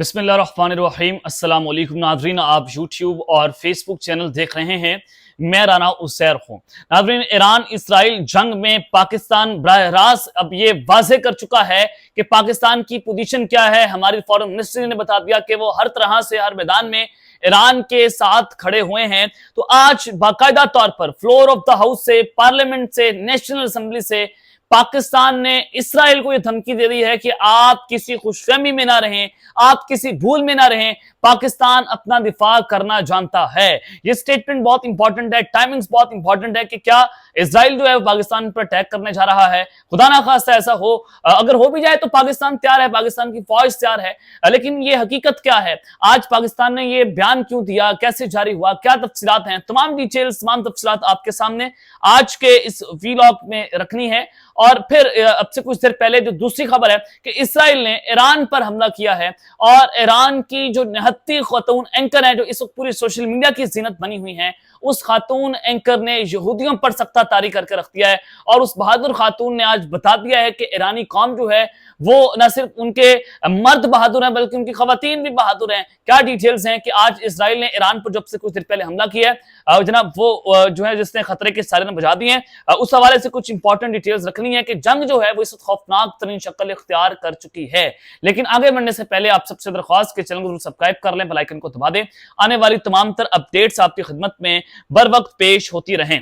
बिस्मिल्लाहिर्रहमानिर्रहीम। अस्सलाम वालेकुम नाज़रीन, आप यूट्यूब और फेसबुक चैनल देख रहे हैं। मैं राना उसैर हूँ। नाज़रीन, ईरान इसराइल जंग में पाकिस्तान बराह रास्त अब ये वाज़े कर चुका है कि पाकिस्तान की पोजीशन क्या है। हमारी फॉरेन मिनिस्ट्री ने बता दिया कि वो हर तरह से हर मैदान में ईरान के साथ खड़े हुए हैं। तो आज बाकायदा तौर पर फ्लोर ऑफ द हाउस से, पार्लियामेंट से, नेशनल असेंबली से पाकिस्तान ने इसराइल को यह धमकी दे दी है कि आप किसी खुशफहमी में ना रहें, आप किसी भूल में ना रहें, पाकिस्तान अपना दिफा करना जानता है। यह स्टेटमेंट बहुत इंपॉर्टेंट है, टाइमिंग्स बहुत इंपॉर्टेंट है कि क्या इसराइल जो है वो पाकिस्तान पर अटैक करने जा रहा है। खुदा ना खास्ता ऐसा हो, अगर हो भी जाए तो पाकिस्तान तैयार है, पाकिस्तान की फौज तैयार है। लेकिन ये हकीकत क्या है, आज पाकिस्तान ने ये बयान क्यों दिया, कैसे जारी हुआ, क्या तफसीलात हैं, तमाम डिटेल्स, तमाम तफसीलात आपके सामने आज के इस वीलॉग में रखनी है। और फिर अब से कुछ देर पहले जो दूसरी खबर है कि इसराइल ने ईरान पर हमला किया है और ईरान की जो निहत्ती खातून एंकर है, जो इस वक्त पूरी सोशल मीडिया की जीनत बनी हुई है, उस खातून एंकर ने यहूदियों पर सख्ता तारी करके रख दिया है। और उस बहादुर खातून ने आज बता दिया है कि ईरानी कौम जो है वो न सिर्फ उनके मर्द बहादुर हैं बल्कि उनकी खवातीन भी बहादुर हैं। क्या डिटेल्स हैं कि आज इसराइल ने ईरान पर जब से कुछ देर पहले हमला किया है जनाब, वो जो है जिसने खतरे के सायरन बजा दिए हैं, उस हवाले से कुछ इंपॉर्टेंट डिटेल्स रखनी है कि जंग जो है वो इस खौफनाक तरीन शक्ल इख्तियार कर चुकी है। लेकिन आगे बढ़ने से पहले आप सबसे दरख्वास्त के चैनल को सब्सक्राइब कर लें, बेल आइकन को दबा दें, आने वाली तमाम तर अपडेट्स आपकी खिदमत में बर वक्त पेश होती रहें।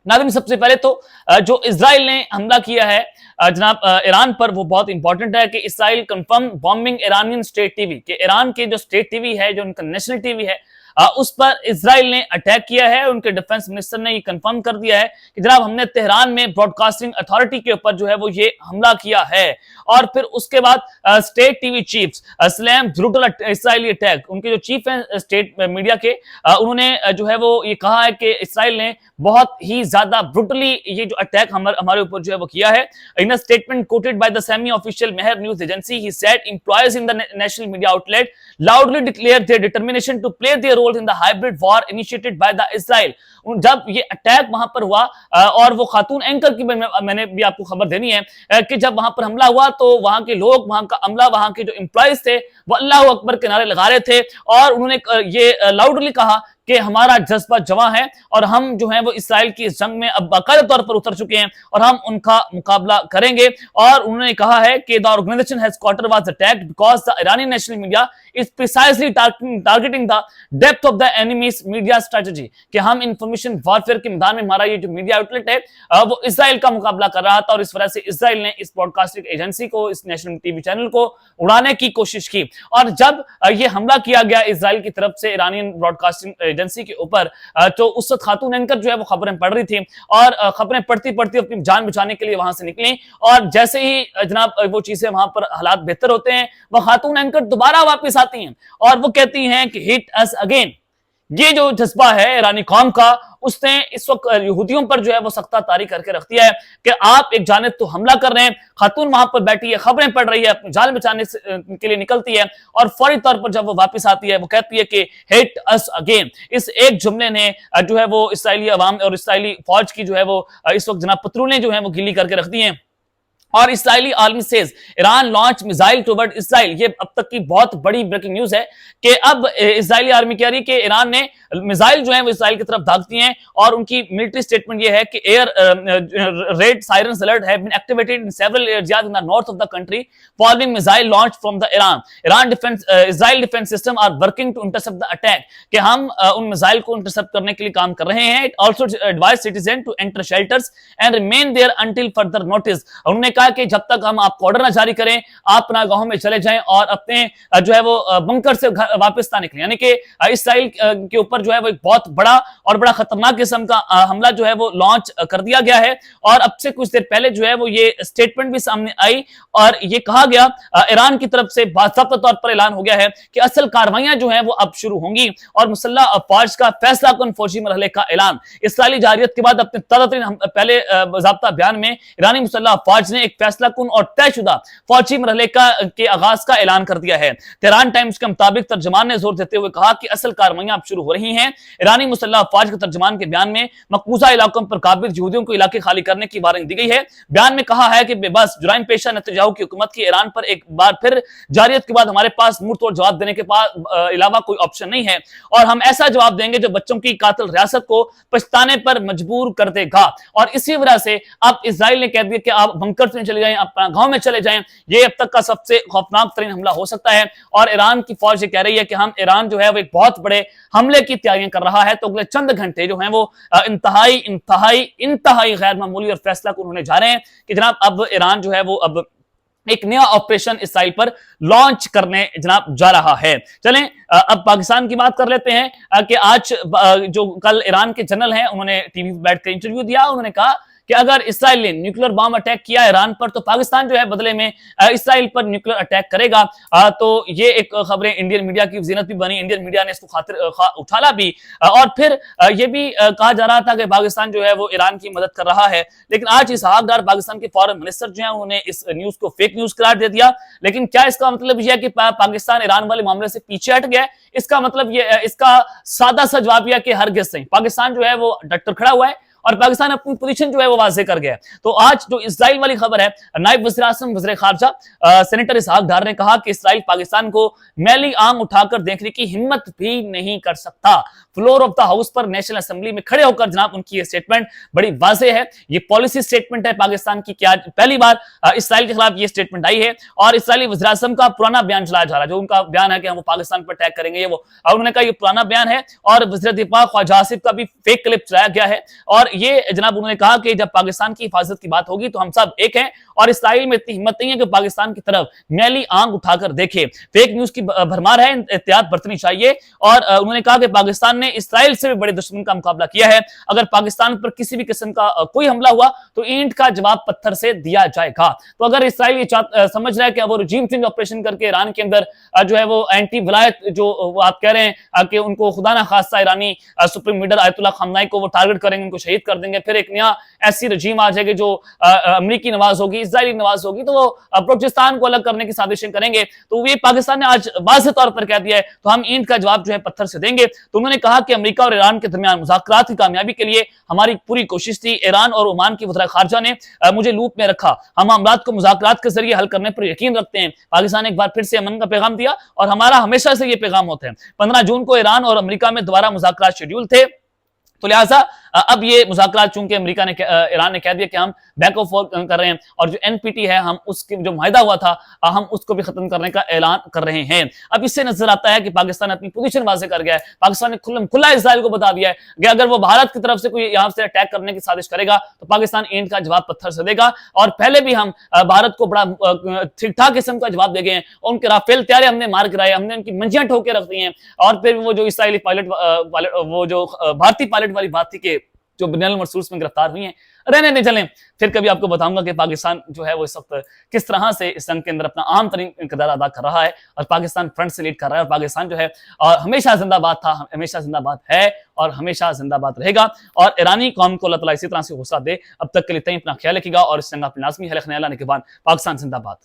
नाज़रीन, सबसे पहले तो जो इजराइल ने हमला किया है जनाब ईरान पर, वो बहुत इंपॉर्टेंट है कि Israel confirm bombing Iranian state TV, कि ईरान के जो स्टेट टीवी है, जो उनका नेशनल टीवी है, उस पर इजराइल ने अटैक किया है। उनके डिफेंस मिनिस्टर ने ये कंफर्म कर दिया है कि जनाब हमने तेहरान में ब्रॉडकास्टिंग अथॉरिटी के ऊपर जो है वो ये हमला किया है। और फिर उसके बाद state TV chief Salem brutal Israeli attack, उनके जो चीफ हैं स्टेट मीडिया के, उन्होंने जो है वो ये कहा है कि इसराइल ने बहुत ही ज्यादा ब्रूटली ये जो अटैक हमारे ऊपर जो है वो किया है। In a statement quoted by the semi official Mehr news agency, he said employees in the national media outlet loudly declared their determination to play their role in the hybrid war initiated by the Israel। जब ये attack वहां पर हुआ और वो खातून anchor की मैंने भी आपको खबर देनी है कि जब वहां पर हमला हुआ तो वहां के लोग, वहां का अमला, वहां के जो एम्प्लॉयज थे वो अल्लाह अकबर के नारे लगा रहे थे और उन्होंने ये लाउडली कहा कि हमारा जज्बा जवां है और हम जो है वो इसराइल की इस जंग में अब बाकायदा तौर पर उतर चुके हैं और हम उनका मुकाबला करेंगे। और उन्होंने कहा है कि the organisation headquarter was attacked because the Irani national media is precisely targeting the depth of the enemies media strategy, कि हम इंफॉर्मेशन वॉरफेयर के मैदान में हमारा ये जो मीडिया आउटलेट है वो इसराइल का मुकाबला कर रहा था और इस वजह से इसराइल ने इस ब्रॉडकास्टिंग एजेंसी को, इस नेशनल टीवी चैनल को उड़ाने की कोशिश की। और जब ये हमला किया गया इसराइल की तरफ से ईरानियन ब्रॉडकास्टिंग एजेंसी के ऊपर, तो उस वक्त खातून एंकर जो है वो खबरें पढ़ रही थी और खबरें पढ़ती पढ़ती अपनी जान बचाने के लिए वहां से निकली। और जैसे ही जनाब वो चीजें वहां पर हालात बेहतर होते हैं, वह खातून एंकर दोबारा वापस आती हैं और वो कहती हैं कि हिट अस अगेन। ये जो जज्बा है ईरानी कौम का, उसने इस वक्त यहूदियों पर जो है वो सख्ता तारी करके रख दिया है कि आप एक जानिब तो हमला कर रहे हैं, खातून वहां पर बैठी है, खबरें पढ़ रही है, अपनी जान बचाने के लिए निकलती है और फौरी तौर पर जब वो वापस आती है वो कहती है कि हिट अस अगेन। इस एक जुमले ने जो है वो इसराइली अवाम और इसराइली फौज की जो है वो इस वक्त जनाब पतरूलें जो है वो गीली करके रख दी हैं। और Israeli army says Iran launch missile toward Israel. ये अब तक की बहुत बड़ी ब्रेकिंग न्यूज है कि अब इसराइली आर्मी कह रही है कि ईरान ने मिसाइल जो है वो इसराइल की तरफ दागती हैं और उनकी मिलिट्री स्टेटमेंट ये है कि air raid sirens alert have been activated in several areas in the north of the country following missile launch from the Iran defence Israel defence system are working to intercept the attack, कि हम उन missile को intercept करने के लिए काम कर रहे हैं। It also advise citizen to enter shelters and remain there until further notice. उन्होंने कहा कि जब तक हम आपको ऑर्डर ना जारी करें, आप अपना गांव में चले जाएं और अपने जो है वो बंकर से वापस ना निकलें। यानी कि इसराइल के ऊपर जो है वो एक बहुत बड़ा और बड़ा खतरनाक किस्म का हमला जो है वो लॉन्च कर दिया गया है। और अब से कुछ देर पहले जो है वो ये स्टेटमेंट भी सामने आई और ये कहा गया, ईरान की तरफ से बाज़ाब्ता तौर पर ऐलान हो गया है कि असल कार्रवाइयां जो है वो अब शुरू होंगी और मुसल्लह अफवाज का फैसला कुन फौजी मरहले का ऐलान। इसराइली जारियत के बाद अपने ताज़ा पहले बाज़ाब्ता बयान में ईरानी मुसल्लह अफवाज ने एक फैसला कुन और तयशुदा फौजी मरहले के आगाज का ऐलान कर दिया है। तेहरान टाइम्स के मुताबिक तर्जमान ने जोर देते हुए कहा कि असल कार्रवाइयां अब शुरू हो रही हैं। ईरानी मुसल्लह अफवाज के तर्जमान के बयान में मकबूजा इलाकों पर काबिज यहूदियों को इलाके खाली करने की वारंटी दी गई है। बयान में कहा है कि बेबस जुराइम पेशा नेतन्याहू की हुकूमत की ईरान पर एक बार फिर जारियत के बाद हमारे पास मुंह तोड़ जवाब देने के अलावा कोई ऑप्शन नहीं है और हम ऐसा जवाब देंगे जो बच्चों की कातिल रियासत को पछताने पर मजबूर कर देगा। और इसी वजह से अब इजराइल ने कह दिया कि आप बंकर में चले जाएं, अपना गांव में चले जाएं। ये अब तक का सबसे खौफनाक तरीन हमला हो सकता है और ईरान की फौज ये कह रही है कि हम ईरान जो है वो एक बहुत बड़े हमले की तैयारियां कर रहा है। तो अगले चंद घंटे जो हैं वो इंतहाई इंतहाई इंतहाई गैर मामूली और फैसला को उन्होंने जा रहे हैं कि जनाब अब ईरान जो है वो अब एक नया ऑपरेशन इसराइल पर लॉन्च करने जनाब जा रहा है। चलें अब पाकिस्तान की बात कर लेते हैं कि आज जो कल ईरान के जनरल हैं उन्होंने टीवी पर बैठकर इंटरव्यू दिया। उन्होंने कहा कि अगर इसराइल ने न्यूक्लियर बम अटैक किया ईरान पर तो पाकिस्तान जो है बदले में इसराइल पर न्यूक्लियर अटैक करेगा। तो ये एक खबरें इंडियन मीडिया की ज़ीनत भी बनी, इंडियन मीडिया ने इसको खातिर उछाला भी और फिर ये भी कहा जा रहा था कि पाकिस्तान जो है वो ईरान की मदद कर रहा है। लेकिन आज इसहाक डार पाकिस्तान के फॉरेन मिनिस्टर जो है उन्होंने इस न्यूज को फेक न्यूज करार दे दिया। लेकिन क्या इसका मतलब यह है कि पाकिस्तान ईरान वाले मामले से पीछे हट गया? इसका मतलब ये, इसका सादा सा जवाब यह कि हरगिज़ नहीं। पाकिस्तान जो है वो डट कर खड़ा हुआ है और पाकिस्तान अपनी पोजीशन जो है वो वाजे कर गया। तो आज जो इजराइल वाली खबर है, नायब वज़ीर आज़म वज़ीर खारजा सेनेटर इसहाक डार ने कहा कि इजराइल पाकिस्तान को मैली आंख उठाकर देखने की हिम्मत भी नहीं कर सकता। फ्लोर ऑफ द हाउस पर नेशनल असेंबली में खड़े होकर जनाब उनकी ये स्टेटमेंट बड़ी वाजे है। ये पॉलिसी स्टेटमेंट है पाकिस्तान की कि आज पहली बार इसराइल के खिलाफ ये स्टेटमेंट आई है और इसराइली वज़ीर आज़म का पुराना बयान चलाया जा रहा है, जो उनका बयान है कि हम पाकिस्तान पर अटैक करेंगे। ये वो उन्होंने कहा ये पुराना बयान है और वज़ीर दिफा ख्वाजा आसिफ का भी फेक क्लिप चलाया गया है और ये जनाब उन्होंने कहा कि जब पाकिस्तान की हिफाजत की बात होगी तो हम सब एक हैं और इसराइल में इतनी हिम्मत नहीं है कि पाकिस्तान की तरफ मैली आंख उठाकर देखे। फेक न्यूज की भरमार है, एहतियात बरतनी चाहिए। और उन्होंने कहा कि पाकिस्तान ने इसराइल से भी बड़े दुश्मन का मुकाबला किया है। अगर पाकिस्तान पर किसी भी किस्म का कोई हमला हुआ तो ईंट का जवाब पत्थर से दिया जाएगा। तो अगर इसराइल ये समझ रहा है कि वो रजीम चेंज ऑपरेशन करके ईरान के अंदर जो है वो एंटी विलायत जो आप कह रहे हैं कि उनको खुदा ना खास्ता ईरानी सुप्रीम लीडर आयतुल्लाह खamenei को वो टारगेट करेंगे, उनको शहीद कर देंगे, फिर एक नया ऐसी रजीम आ जाएगी जो अमेरिकी नवाज होगी, इजरायली नवाज होगी, तो वो बलूचिस्तान को अलग करने की साजिशें करेंगे। तो ये पाकिस्तान ने आज वाज़ेह तौर पर कह दिया है तो हम ईंट का जवाब जो है पत्थर से देंगे। तो उन्होंने कहा कि अमेरिका और ईरान के दरमियान मुज़ाकरात की कामयाबी के लिए हमारी पूरी कोशिश थी। ईरान और ओमान की वज़ीर खारजा ने मुझे लूप में रखा। हम मामलात को मुज़ाकरात के जरिए हल करने पर यकीन रखते हैं। पाकिस्तान ने एक बार फिर से अमन का पैगाम दिया और हमारा हमेशा से ये पैगाम होता है। 15 जून को ईरान और अमेरिका में दोबारा मुज़ाकरात शेड्यूल थे, तो लिहाजा अब ये मुज़ाकरात चूंकि अमेरिका ने ईरान ने कह दिया कि हम बैक ऑफ फोर्थ कर रहे हैं और जो एनपीटी है हम उसके जो मुआहिदा हुआ था हम उसको भी खत्म करने का ऐलान कर रहे हैं। अब इससे नजर आता है कि पाकिस्तान अपनी पोजीशन वाज़ेह कर गया है। पाकिस्तान ने खुला इजराइल को बता दिया है कि अगर वो भारत की तरफ से कोई यहाँ से अटैक करने की साजिश करेगा तो पाकिस्तान ईंट का जवाब पत्थर से देगा। और पहले भी हम भारत को बड़ा ठीक ठाक किस्म का जवाब दे गए हैं। उनके राफेल तैयारे हमने मार गिराए, हमने उनकी मंजियां ठोके रख दी हैं। और फिर वो जो इसराइली पायलट वो जो भारतीय पायलट वाली बात थी कि जो बनल मरसूस में गिरफ्तार हुई हैं, रहने नहीं, चलें फिर कभी आपको बताऊंगा कि पाकिस्तान जो है वो इस वक्त किस तरह से इस जंग के अंदर अपना आम तरीन किरदार अदा कर रहा है और पाकिस्तान फ्रंट से लीड कर रहा है। और पाकिस्तान जो है और हमेशा जिंदाबाद था, हमेशा जिंदाबाद है और हमेशा जिंदाबाद रहेगा। और ईरानी कौम को अल्लाह ताला इसी तरह से हौसला दे। अब तक के लिए अपना ख्याल रखिएगा और इस जंग अपने लाजमी है। पाकिस्तान जिंदाबाद।